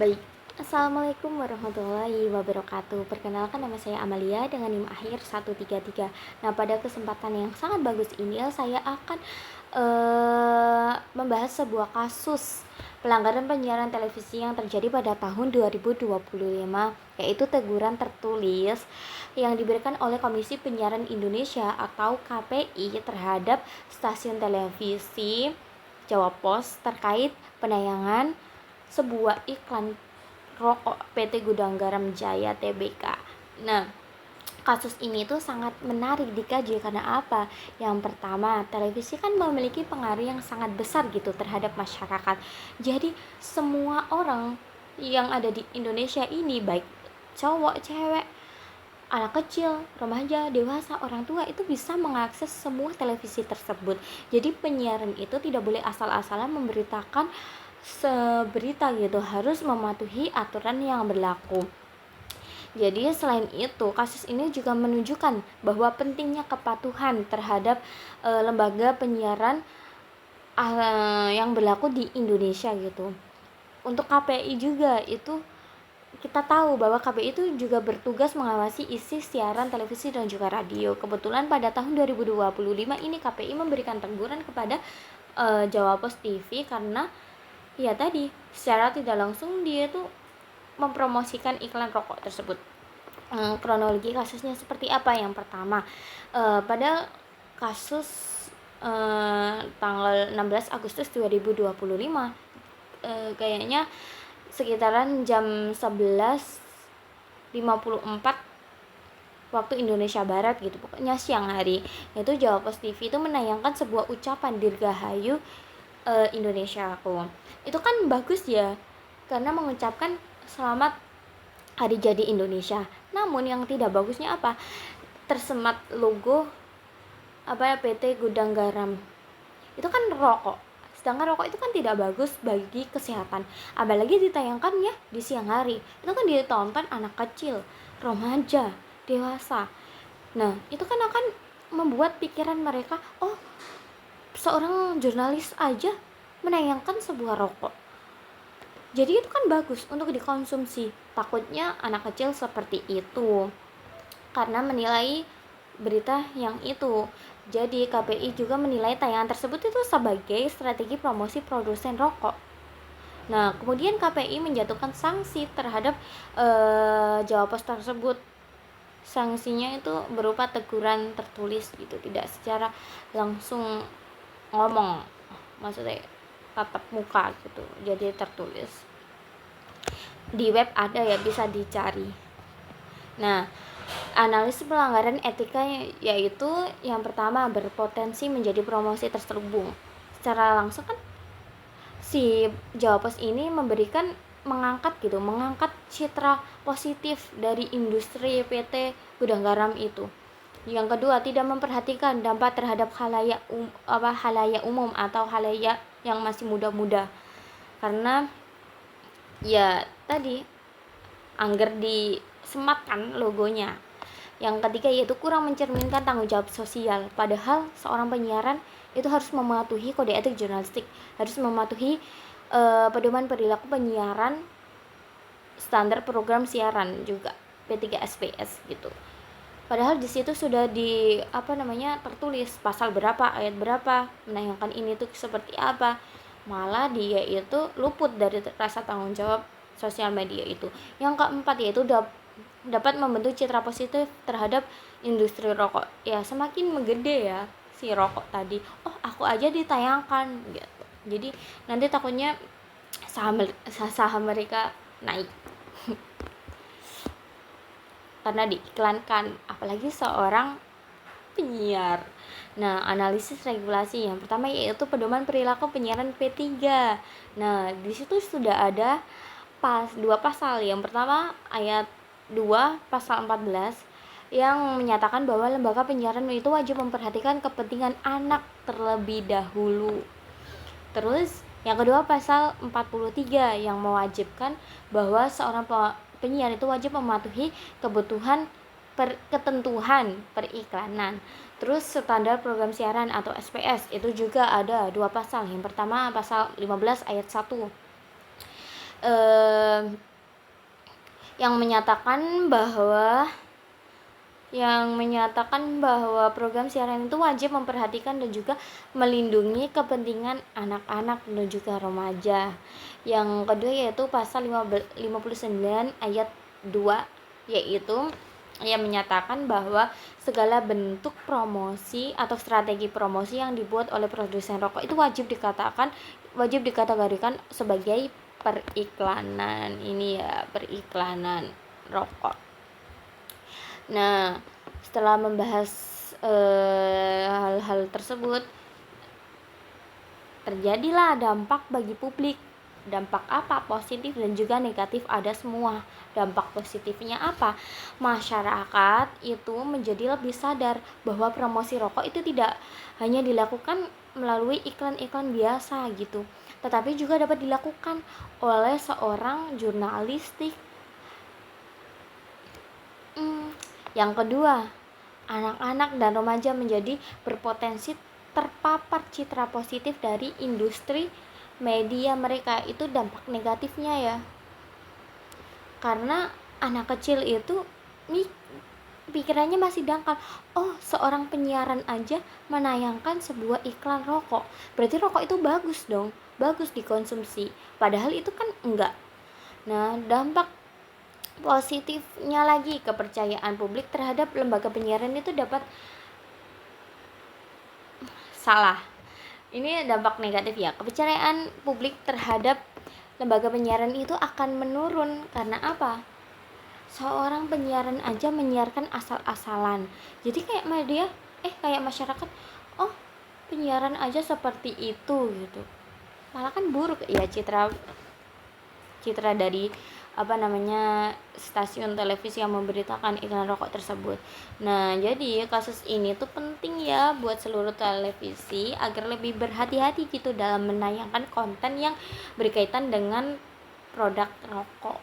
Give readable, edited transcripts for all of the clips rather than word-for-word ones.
Baik, Assalamualaikum warahmatullahi wabarakatuh. Perkenalkan, nama saya Amalia dengan NIM akhir 133. Nah, pada kesempatan yang sangat bagus ini saya akan membahas sebuah kasus pelanggaran penyiaran televisi yang terjadi pada tahun 2025, yaitu teguran tertulis yang diberikan oleh Komisi Penyiaran Indonesia atau KPI terhadap stasiun televisi Jawa Pos terkait penayangan sebuah iklan rokok PT Gudang Garam Jaya Tbk. Nah, kasus ini tuh sangat menarik dikaji karena apa? Yang pertama, televisi kan memiliki pengaruh yang sangat besar gitu terhadap masyarakat. Jadi semua orang yang ada di Indonesia ini, baik cowok, cewek, anak kecil, remaja, dewasa, orang tua itu bisa mengakses semua televisi tersebut. Jadi penyiaran itu tidak boleh asal-asalan memberitakan seberita gitu, harus mematuhi aturan yang berlaku. Jadi selain itu, kasus ini juga menunjukkan bahwa pentingnya kepatuhan terhadap lembaga penyiaran yang berlaku di Indonesia gitu. Untuk KPI juga itu kita tahu bahwa KPI itu juga bertugas mengawasi isi siaran televisi dan juga radio. Kebetulan pada tahun 2025 ini KPI memberikan teguran kepada Jawa Pos TV karena ya tadi secara tidak langsung dia tuh mempromosikan iklan rokok tersebut. Kronologi kasusnya seperti apa? Yang pertama, pada kasus tanggal 16 Agustus 2025, kayaknya sekitaran jam 11.54 waktu Indonesia Barat gitu, pokoknya siang hari, yaitu Jawa Pos TV itu menayangkan sebuah ucapan Dirgahayu Indonesia aku. Itu kan bagus ya, karena mengucapkan selamat hari jadi Indonesia. Namun yang tidak bagusnya apa? Tersemat logo PT Gudang Garam. Itu kan rokok. Sedangkan rokok itu kan tidak bagus bagi kesehatan. Apalagi ditayangkan ya di siang hari. Itu kan ditonton anak kecil, remaja, dewasa. Nah, itu kan akan membuat pikiran mereka, oh, seorang jurnalis aja menayangkan sebuah rokok. Jadi itu kan bagus untuk dikonsumsi. Takutnya anak kecil seperti itu karena menilai berita yang itu. Jadi KPI juga menilai tayangan tersebut itu sebagai strategi promosi produsen rokok. Nah, kemudian KPI menjatuhkan sanksi terhadap Jawa Pos tersebut. Sanksinya itu berupa teguran tertulis gitu, tidak secara langsung ngomong, maksudnya tatap muka gitu, jadi tertulis. Di web ada ya, bisa dicari. Nah, analisis pelanggaran etika yaitu yang pertama, berpotensi menjadi promosi terselubung. Secara langsung kan si Jawa Pos ini mengangkat citra positif dari industri PT Gudang Garam itu. Yang kedua, tidak memperhatikan dampak terhadap halayak umum atau halayak yang masih muda-muda. Karena ya tadi angger disematkan logonya. Yang ketiga yaitu kurang mencerminkan tanggung jawab sosial. Padahal seorang penyiaran itu harus mematuhi kode etik jurnalistik, harus mematuhi pedoman perilaku penyiaran, standar program siaran juga P3SPS gitu. Padahal di situ sudah tertulis pasal berapa, ayat berapa, menayangkan ini tuh seperti apa. Malah dia itu luput dari rasa tanggung jawab sosial media itu. Yang keempat yaitu dapat membentuk citra positif terhadap industri rokok. Ya semakin menggede ya si rokok tadi. Oh, aku aja ditayangkan gitu. Jadi nanti takutnya saham mereka naik karena diiklankan, apalagi seorang penyiar. Nah, analisis regulasi yang pertama yaitu pedoman perilaku penyiaran P3. Nah, di situ sudah ada dua pasal. Yang pertama ayat 2 pasal 14 yang menyatakan bahwa lembaga penyiaran itu wajib memperhatikan kepentingan anak terlebih dahulu. Terus yang kedua pasal 43 yang mewajibkan bahwa seorang penyiar itu wajib mematuhi ketentuan periklanan. Terus standar program siaran atau SPS itu juga ada dua pasal. Yang pertama pasal 15 ayat 1 eh, yang menyatakan bahwa program siaran itu wajib memperhatikan dan juga melindungi kepentingan anak-anak dan juga remaja. Yang kedua yaitu pasal 59 ayat 2, yaitu yang menyatakan bahwa segala bentuk promosi atau strategi promosi yang dibuat oleh produsen rokok itu wajib dikategorikan sebagai periklanan. Ini ya, periklanan rokok. Nah, setelah membahas hal-hal tersebut, terjadilah dampak bagi publik. Dampak apa? Positif dan juga negatif, ada semua. Dampak positifnya apa? Masyarakat itu menjadi lebih sadar bahwa promosi rokok itu tidak hanya dilakukan melalui iklan-iklan biasa gitu, tetapi juga dapat dilakukan oleh seorang jurnalistik. Yang kedua, anak-anak dan remaja menjadi berpotensi terpapar citra positif dari industri media mereka. Itu dampak negatifnya ya. Karena anak kecil itu pikirannya masih dangkal. Oh, seorang penyiaran aja menayangkan sebuah iklan rokok, berarti rokok itu bagus dong, bagus dikonsumsi. Padahal itu kan enggak. Nah, dampak positifnya lagi, kepercayaan publik terhadap lembaga penyiaran itu dapat salah. Ini dampak negatif ya. Kepercayaan publik terhadap lembaga penyiaran itu akan menurun. Karena apa? Seorang penyiaran aja menyiarkan asal-asalan. Jadi kayak media, kayak masyarakat, oh penyiaran aja seperti itu gitu. Malah kan buruk ya citra dari stasiun televisi yang memberitakan iklan rokok tersebut. Nah, jadi kasus ini tuh penting ya buat seluruh televisi agar lebih berhati-hati gitu dalam menayangkan konten yang berkaitan dengan produk rokok.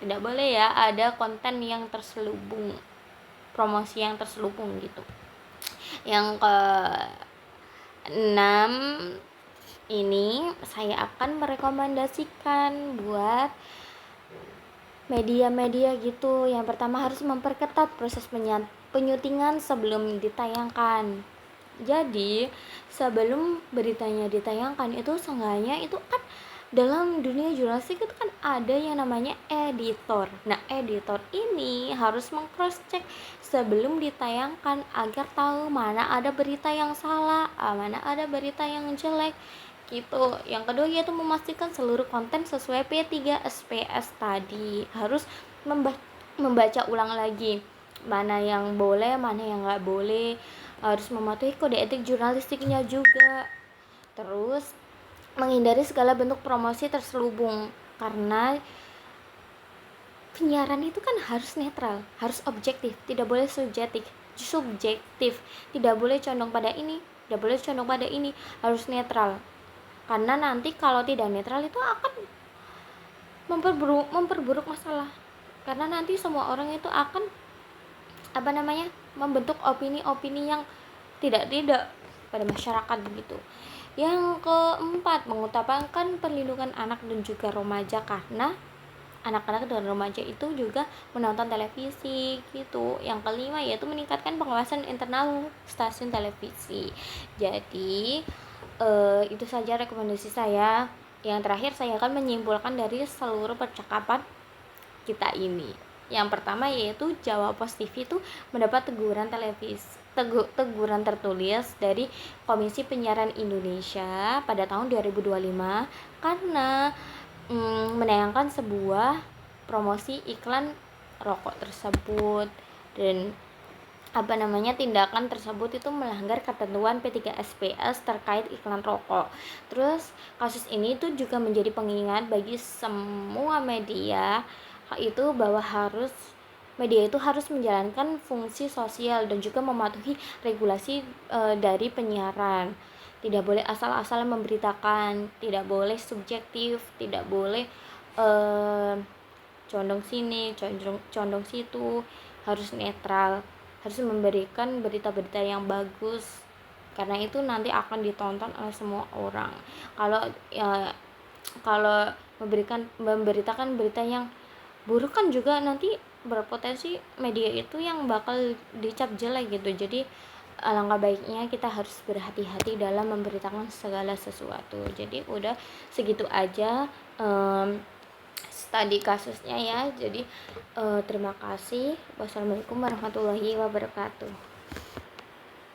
Tidak boleh ya ada konten yang terselubung, promosi yang terselubung gitu. Yang ke-6 ini saya akan merekomendasikan buat media-media gitu. Yang pertama harus memperketat proses penyutingan sebelum ditayangkan. Jadi sebelum beritanya ditayangkan itu seenggaknya itu kan dalam dunia jurnalistik itu kan ada yang namanya editor. Nah, editor ini harus meng-cross check sebelum ditayangkan agar tahu mana ada berita yang salah, mana ada berita yang jelek gitu. Yang kedua yaitu memastikan seluruh konten sesuai P3SPS tadi. Harus membaca ulang lagi mana yang boleh, mana yang nggak boleh. Harus mematuhi kode etik jurnalistiknya juga. Terus menghindari segala bentuk promosi terselubung, karena penyiaran itu kan harus netral, harus objektif, tidak boleh subjektif, tidak boleh condong pada ini, tidak boleh condong pada ini, harus netral. Karena nanti kalau tidak netral itu akan memperburuk masalah. Karena nanti semua orang itu akan membentuk opini-opini yang tidak pada masyarakat begitu. Yang keempat, mengutamakan perlindungan anak dan juga remaja, karena anak-anak dan remaja itu juga menonton televisi gitu. Yang kelima yaitu meningkatkan pengawasan internal stasiun televisi. Jadi itu saja rekomendasi saya. Yang terakhir saya akan menyimpulkan dari seluruh percakapan kita ini. Yang pertama yaitu Jawa Pos TV itu mendapat teguran tertulis dari Komisi Penyiaran Indonesia pada tahun 2025 karena menayangkan sebuah promosi iklan rokok tersebut, dan tindakan tersebut itu melanggar ketentuan P3SPS terkait iklan rokok. Terus kasus ini tuh juga menjadi pengingat bagi semua media itu bahwa media itu harus menjalankan fungsi sosial dan juga mematuhi regulasi dari penyiaran. Tidak boleh asal-asalan memberitakan, tidak boleh subjektif, tidak boleh condong sini, condong situ, harus netral, harus memberikan berita-berita yang bagus, karena itu nanti akan ditonton oleh semua orang. Kalau kalau memberitakan berita yang buruk kan juga nanti berpotensi media itu yang bakal dicap jelek gitu. Jadi alangkah baiknya kita harus berhati-hati dalam memberitakan segala sesuatu. Jadi udah segitu aja studi kasusnya ya. Jadi terima kasih. Wassalamualaikum warahmatullahi wabarakatuh.